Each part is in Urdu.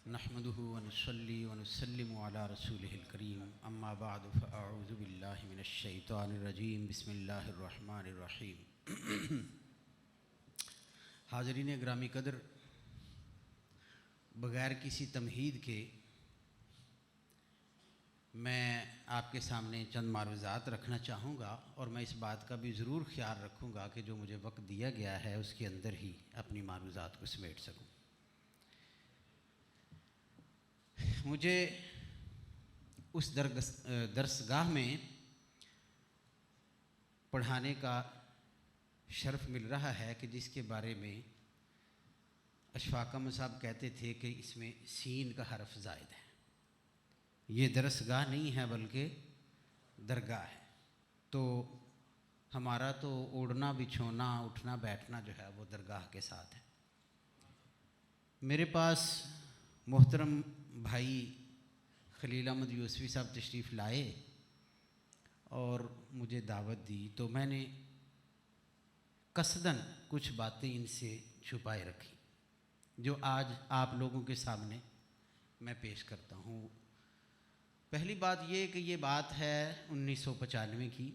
نحمده ونصلي ونسلم على رسوله الكريم اما بعد فاعوذ بالله من الشیطان الرجیم بسم اللہ الرحمن الرحیم۔ حاضرین گرامی قدر، بغیر کسی تمہید کے میں آپ کے سامنے چند معروضات رکھنا چاہوں گا، اور میں اس بات کا بھی ضرور خیال رکھوں گا کہ جو مجھے وقت دیا گیا ہے اس کے اندر ہی اپنی معروضات کو سمیٹ سکوں۔ مجھے اس درسگاہ میں پڑھانے کا شرف مل رہا ہے کہ جس کے بارے میں اشفاق احمد صاحب کہتے تھے کہ اس میں سین کا حرف زائد ہے۔ یہ درسگاہ نہیں ہے بلکہ درگاہ ہے، تو ہمارا تو اوڑھنا بچھونا اٹھنا بیٹھنا جو ہے وہ درگاہ کے ساتھ ہے۔ میرے پاس محترم بھائی خلیل احمد یوسفی صاحب تشریف لائے اور مجھے دعوت دی، تو میں نے قصداً کچھ باتیں ان سے چھپائے رکھی جو آج آپ لوگوں کے سامنے میں پیش کرتا ہوں۔ پہلی بات یہ کہ یہ بات ہے 1995 کی۔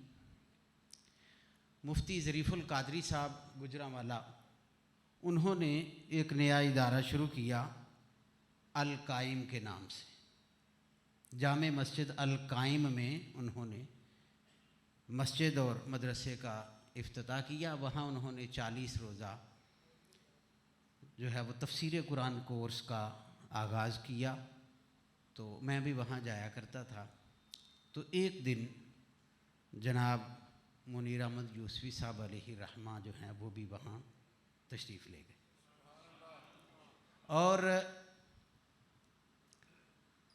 مفتی ظریف القادری صاحب گجرانوالہ، انہوں نے ایک نیا ادارہ شروع کیا القائم کے نام سے۔ جامع مسجد القائم میں انہوں نے مسجد اور مدرسے کا افتتاح کیا۔ وہاں انہوں نے 40 روزہ جو ہے وہ تفسیر قرآن کورس کا آغاز کیا، تو میں بھی وہاں جایا کرتا تھا۔ تو ایک دن جناب منیر احمد یوسفی صاحب علیہ رحمہ جو ہیں وہ بھی وہاں تشریف لے گئے، اور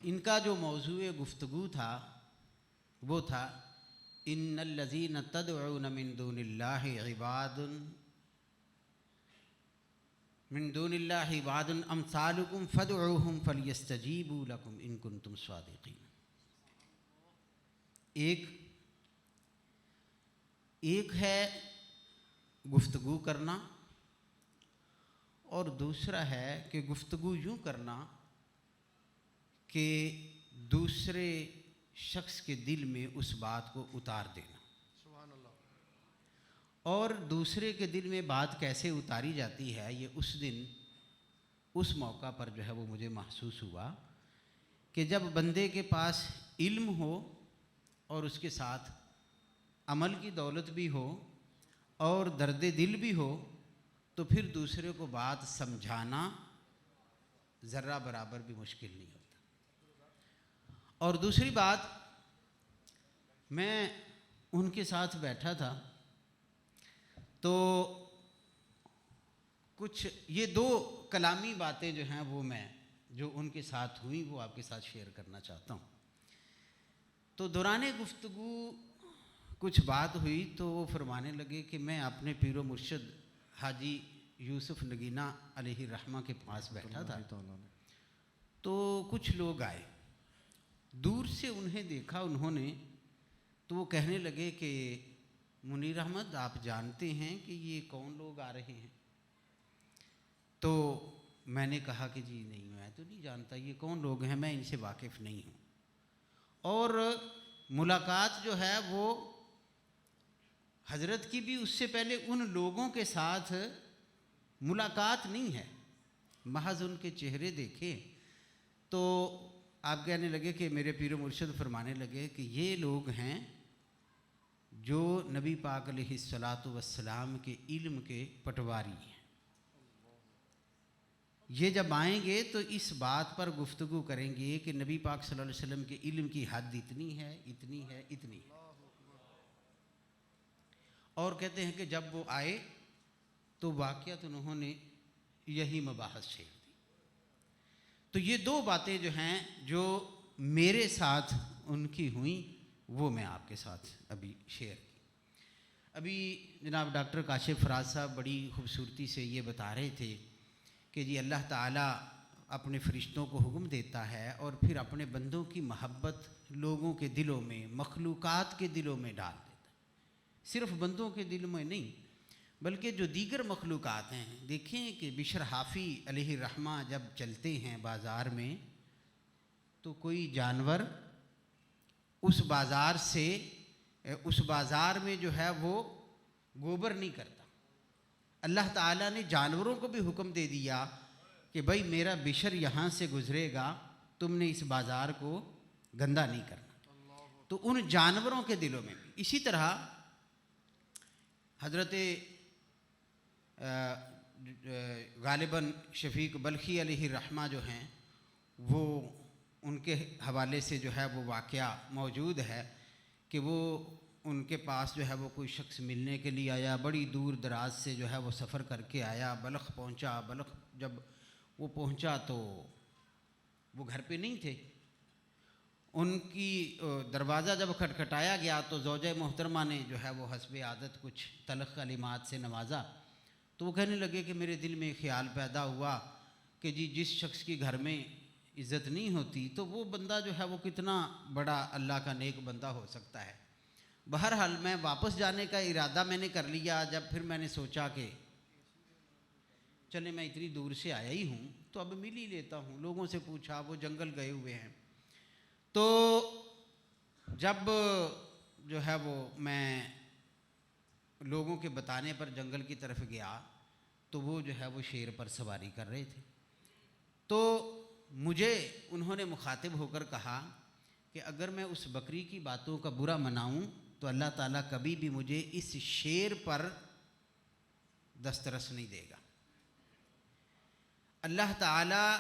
ان کا جو موضوع گفتگو تھا وہ تھا ان الذین تدعون من دون اللہ عباد امثالکم فادعوہم فلیستجیبوا لکم ان کنتم صادقین۔ ایک ہے گفتگو کرنا، اور دوسرا ہے کہ گفتگو یوں کرنا کہ دوسرے شخص کے دل میں اس بات کو اتار دینا۔ سبحان اللہ۔ اور دوسرے کے دل میں بات کیسے اتاری جاتی ہے، یہ اس دن اس موقع پر جو ہے وہ مجھے محسوس ہوا کہ جب بندے کے پاس علم ہو اور اس کے ساتھ عمل کی دولت بھی ہو اور درد دل بھی ہو، تو پھر دوسرے کو بات سمجھانا ذرہ برابر بھی مشکل نہیں ہوتا۔ اور دوسری بات، میں ان کے ساتھ بیٹھا تھا تو کچھ یہ دو کلامی باتیں جو ہیں وہ میں جو ان کے ساتھ ہوئی وہ آپ کے ساتھ شیئر کرنا چاہتا ہوں۔ تو دوران گفتگو کچھ بات ہوئی تو وہ فرمانے لگے کہ میں اپنے پیر و مرشد حاجی یوسف نگینہ علیہ رحمہ کے پاس بیٹھا تھا، تو کچھ لوگ آئے، دور سے انہیں دیکھا انہوں نے، تو وہ کہنے لگے کہ منیر احمد آپ جانتے ہیں کہ یہ کون لوگ آ رہے ہیں؟ تو میں نے کہا کہ جی نہیں، میں تو نہیں جانتا یہ کون لوگ ہیں، میں ان سے واقف نہیں ہوں۔ اور ملاقات جو ہے وہ حضرت کی بھی اس سے پہلے ان لوگوں کے ساتھ ملاقات نہیں ہے، محض ان کے چہرے دیکھے تو آپ کہنے لگے کہ میرے پیر و مرشد فرمانے لگے کہ یہ لوگ ہیں جو نبی پاک علیہ الصلاۃ والسلام کے علم کے پٹواری ہیں۔ یہ جب آئیں گے تو اس بات پر گفتگو کریں گے کہ نبی پاک صلی اللہ علیہ وسلم کے علم کی حد اتنی ہے، اتنی ہے، اتنی ہے۔ اور کہتے ہیں کہ جب وہ آئے تو واقعات انہوں نے یہی مباحث چھیڑ دی۔ تو یہ دو باتیں جو ہیں جو میرے ساتھ ان کی ہوئیں وہ میں آپ کے ساتھ ابھی شیئر کی۔ ابھی جناب ڈاکٹر کاشف فراز صاحب بڑی خوبصورتی سے یہ بتا رہے تھے کہ جی اللہ تعالیٰ اپنے فرشتوں کو حکم دیتا ہے اور پھر اپنے بندوں کی محبت لوگوں کے دلوں میں، مخلوقات کے دلوں میں ڈال دیتا ہے، صرف بندوں کے دل میں نہیں، بلکہ جو دیگر مخلوقات ہیں، دیکھیں کہ بشر حافی علیہ الرحمہ جب چلتے ہیں بازار میں تو کوئی جانور اس بازار میں جو ہے وہ گوبر نہیں کرتا۔ اللہ تعالیٰ نے جانوروں کو بھی حکم دے دیا کہ بھائی میرا بشر یہاں سے گزرے گا، تم نے اس بازار کو گندا نہیں کرنا۔ تو ان جانوروں کے دلوں میں بھی اسی طرح حضرت غالباً شفیق بلخی علیہ الرحمہ جو ہیں، وہ ان کے حوالے سے جو ہے وہ واقعہ موجود ہے کہ وہ ان کے پاس جو ہے وہ کوئی شخص ملنے کے لیے آیا، بڑی دور دراز سے جو ہے وہ سفر کر کے آیا، بلخ پہنچا۔ بلخ جب وہ پہنچا تو وہ گھر پہ نہیں تھے۔ ان کی دروازہ جب کھٹکھٹایا گیا تو زوجہ محترمہ نے جو ہے وہ حسب عادت کچھ تلخ کلمات سے نوازا، تو وہ کہنے لگے کہ میرے دل میں خیال پیدا ہوا کہ جی جس شخص کی گھر میں عزت نہیں ہوتی تو وہ بندہ جو ہے وہ کتنا بڑا اللہ کا نیک بندہ ہو سکتا ہے۔ بہرحال میں واپس جانے کا ارادہ میں نے کر لیا۔ جب پھر میں نے سوچا کہ چلے میں اتنی دور سے آیا ہی ہوں تو اب مل ہی لیتا ہوں، لوگوں سے پوچھا، وہ جنگل گئے ہوئے ہیں۔ تو جب جو ہے وہ میں لوگوں کے بتانے پر جنگل کی طرف گیا تو وہ جو ہے وہ شیر پر سواری کر رہے تھے۔ تو مجھے انہوں نے مخاطب ہو کر کہا کہ اگر میں اس بکری کی باتوں کا برا مناؤں تو اللہ تعالیٰ کبھی بھی مجھے اس شیر پر دسترس نہیں دے گا۔ اللہ تعالیٰ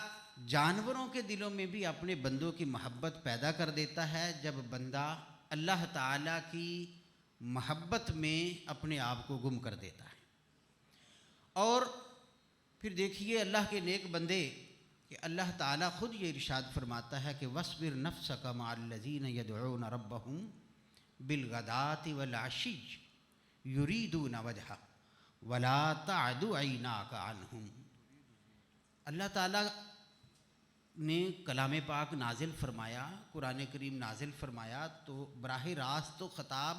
جانوروں کے دلوں میں بھی اپنے بندوں کی محبت پیدا کر دیتا ہے جب بندہ اللہ تعالیٰ کی محبت میں اپنے آپ کو گم کر دیتا ہے۔ اور پھر دیکھیے اللہ کے نیک بندے کہ اللہ تعالیٰ خود یہ ارشاد فرماتا ہے کہ وَاصْبِرْ نَفْسَكَ مَعَ الَّذِينَ يَدْعُونَ رَبَّهُمْ بِالْغَدَاةِ وَالْعَشِيِّ يُرِيدُونَ وَجْهَهُ وَلَا تَعْدُ عَيْنَاكَ عَنْهُمْ۔ اللہ تعالیٰ نے کلام پاک نازل فرمایا، قرآن کریم نازل فرمایا، تو براہ راست تو خطاب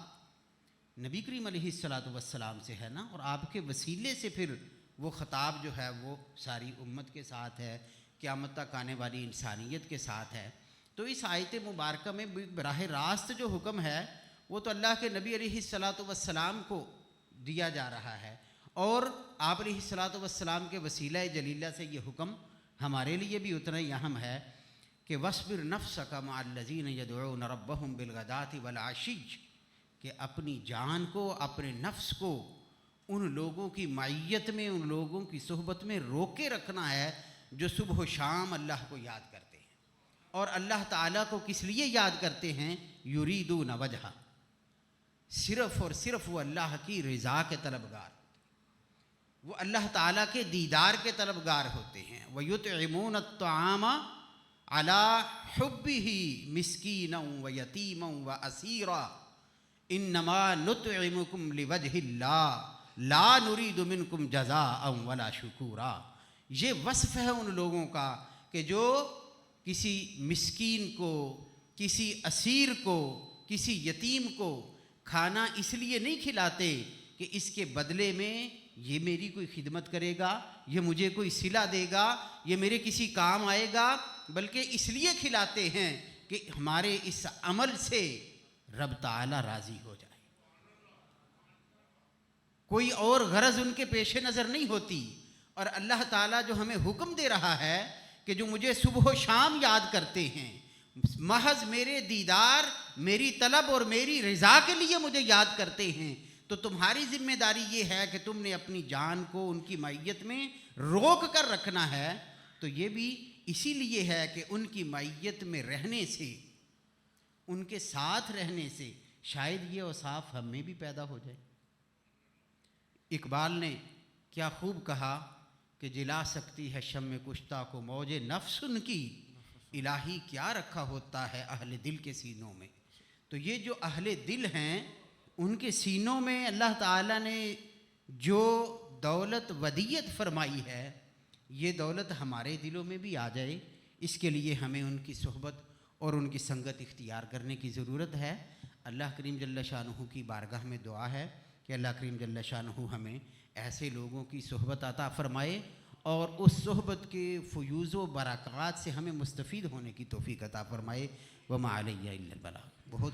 نبی کریم علیہ السلام سے ہے نا، اور آپ کے وسیلے سے پھر وہ خطاب جو ہے وہ ساری امت کے ساتھ ہے، قیامت تک آنے والی انسانیت کے ساتھ ہے۔ تو اس آیت مبارکہ میں براہ راست جو حکم ہے وہ تو اللہ کے نبی علیہ السلام کو دیا جا رہا ہے، اور آپ علیہ السلام کے وسیلہ جلیلہ سے یہ حکم ہمارے لیے بھی اتنا ہی اہم ہے کہ وَاصْبِرْ نَفْسَكَ مَعَ الَّذِينَ يَدْعُونَ رَبَّهُمْ بِالْغَدَاةِ وَالْعَشِيِّ، کہ اپنی جان کو، اپنے نفس کو ان لوگوں کی معیت میں، ان لوگوں کی صحبت میں روکے رکھنا ہے جو صبح و شام اللہ کو یاد کرتے ہیں۔ اور اللہ تعالیٰ کو کس لیے یاد کرتے ہیں؟ یریدون وجہ، صرف اور صرف وہ اللہ کی رضا کے طلبگار، وہ اللہ تعالیٰ کے دیدار کے طلبگار ہوتے ہیں۔ وَيُطْعِمُونَ الطَّعَامَ عَلَىٰ حُبِّهِ مِسْكِينًا وَيَتِيمًا وَأَسِيرًا إِنَّمَا نُطْعِمُكُمْ لِوَجْهِ اللَّهِ لَا نُرِيدُ مِنْكُمْ جَزَاءً وَلَا شُكُورًا۔ یہ وصف ہے ان لوگوں کا کہ جو کسی مسکین کو، کسی اسیر کو، کسی یتیم کو کھانا اس لیے نہیں کھلاتے کہ اس کے بدلے میں یہ میری کوئی خدمت کرے گا، یہ مجھے کوئی صلہ دے گا، یہ میرے کسی کام آئے گا، بلکہ اس لیے کھلاتے ہیں کہ ہمارے اس عمل سے رب تعالیٰ راضی ہو جائے۔ کوئی اور غرض ان کے پیش نظر نہیں ہوتی۔ اور اللہ تعالیٰ جو ہمیں حکم دے رہا ہے کہ جو مجھے صبح و شام یاد کرتے ہیں، محض میرے دیدار، میری طلب اور میری رضا کے لیے مجھے یاد کرتے ہیں، تو تمہاری ذمہ داری یہ ہے کہ تم نے اپنی جان کو ان کی معیت میں روک کر رکھنا ہے۔ تو یہ بھی اسی لیے ہے کہ ان کی معیت میں رہنے سے، ان کے ساتھ رہنے سے شاید یہ اوصاف ہم میں بھی پیدا ہو جائے۔ اقبال نے کیا خوب کہا کہ جلا سکتی ہے شمع کشتہ کو موج نفس ان کی، الہی کیا رکھا ہوتا ہے اہل دل کے سینوں میں۔ تو یہ جو اہل دل ہیں ان کے سینوں میں اللہ تعالیٰ نے جو دولت ودیت فرمائی ہے، یہ دولت ہمارے دلوں میں بھی آ جائے، اس کے لیے ہمیں ان کی صحبت اور ان کی سنگت اختیار کرنے کی ضرورت ہے۔ اللہ کریم جل شانہ کی بارگاہ میں دعا ہے کہ اللہ کریم جل شانہ ہمیں ایسے لوگوں کی صحبت عطا فرمائے اور اس صحبت کے فیوز و برکات سے ہمیں مستفید ہونے کی توفیق عطا فرمائے. وما علیہ الا البلاغ. بہت